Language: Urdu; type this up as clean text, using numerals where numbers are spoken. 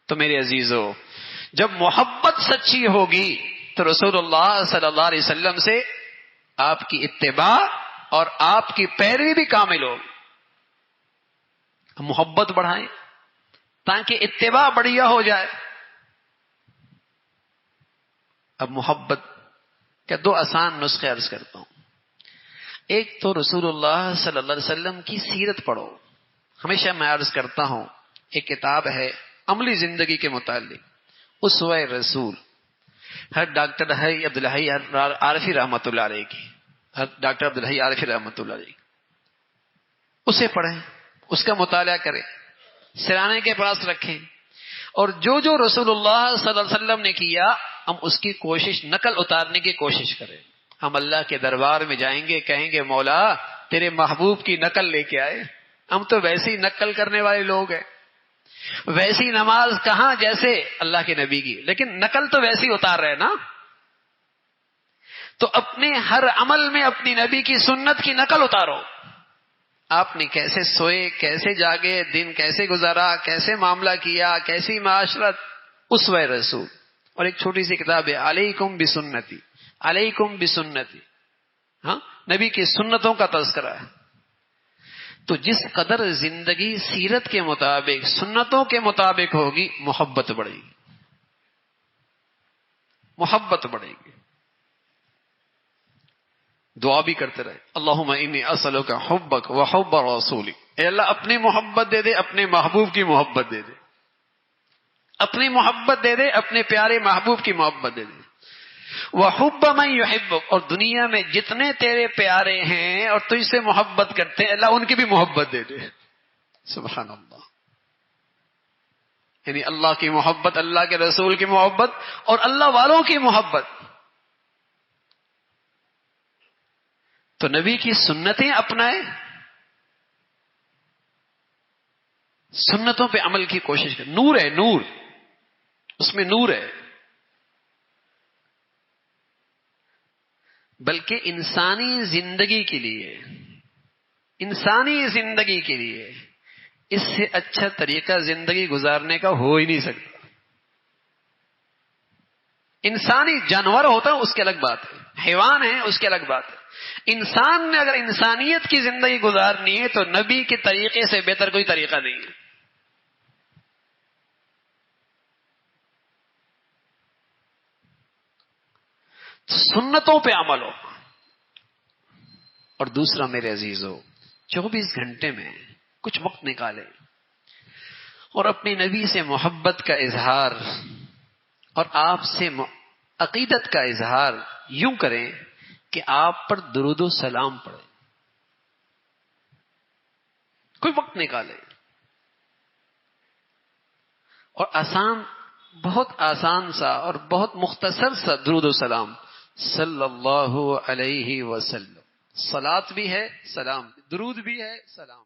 تو میرے عزیزو، جب محبت سچی ہوگی تو رسول اللہ صلی اللہ علیہ وسلم سے آپ کی اتباع اور آپ کی پیروی بھی کامل ہوگی. محبت بڑھائیں تاکہ اتباع بڑھیا ہو جائے. اب محبت کے دو آسان نسخے عرض کرتا ہوں. ایک تو رسول اللہ صلی اللہ علیہ وسلم کی سیرت پڑھو. ہمیشہ میں عرض کرتا ہوں، ایک کتاب ہے عملی زندگی کے متعلق، اسوہ رسول، ہر ڈاکٹر عبدالحی عارفی رحمۃ اللہ علیہ کی، ڈاکٹر عبدالحی عارفی رحمۃ اللہ علیہ، اسے پڑھیں، اس کا مطالعہ کریں، سرانے کے پاس رکھیں، اور جو جو رسول اللہ صلی اللہ علیہ وسلم نے کیا ہم اس کی کوشش، نقل اتارنے کی کوشش کریں. ہم اللہ کے دربار میں جائیں گے، کہیں گے مولا تیرے محبوب کی نقل لے کے آئے. ہم تو ویسی نقل کرنے والے لوگ ہیں. ویسی نماز کہاں جیسے اللہ کے نبی کی، لیکن نقل تو ویسی اتار رہے نا. تو اپنے ہر عمل میں اپنی نبی کی سنت کی نقل اتارو. آپ نے کیسے سوئے، کیسے جاگے، دن کیسے گزارا، کیسے معاملہ کیا، کیسی معاشرت، اسوہ رسول. اور ایک چھوٹی سی کتاب ہے علیکم بسنتی، علیکم بسنتی، ہاں، نبی کی سنتوں کا تذکرہ ہے. تو جس قدر زندگی سیرت کے مطابق، سنتوں کے مطابق ہوگی، محبت بڑھے گی، محبت بڑھے گی. دعا بھی کرتے رہے، اللہم انی اسألک حبک وحب رسولک. اے اللہ اپنی محبت دے دے، اپنے محبوب کی محبت دے دے، اپنی محبت دے دے، اپنے پیارے محبوب کی محبت دے دے. وحب من یحبک، اور دنیا میں جتنے تیرے پیارے ہیں اور تجھ سے محبت کرتے ہیں اللہ ان کی بھی محبت دے دے. سبحان اللہ. یعنی اللہ کی محبت، اللہ کے رسول کی محبت اور اللہ والوں کی محبت. تو نبی کی سنتیں اپنائیں، سنتوں پہ عمل کی کوشش کریں. نور ہے، نور، اس میں نور ہے. بلکہ انسانی زندگی کے لیے، انسانی زندگی کے لیے اس سے اچھا طریقہ زندگی گزارنے کا ہو ہی نہیں سکتا. انسانی، جانور ہوتا ہے اس کی الگ بات ہے، حیوان ہے اس کی الگ بات ہے. انسان نے اگر انسانیت کی زندگی گزارنی ہے تو نبی کے طریقے سے بہتر کوئی طریقہ نہیں ہے. سنتوں پہ عمل ہو. اور دوسرا میرے عزیزو، 24 گھنٹے میں کچھ وقت نکالے اور اپنے نبی سے محبت کا اظہار اور آپ سے عقیدت کا اظہار یوں کریں کہ آپ پر درود و سلام پڑھیں. کوئی وقت نکالے اور آسان، بہت آسان سا اور بہت مختصر سا درود و سلام، صلی اللہ علیہ وسلم. صلاۃ بھی ہے، سلام، درود بھی ہے، سلام.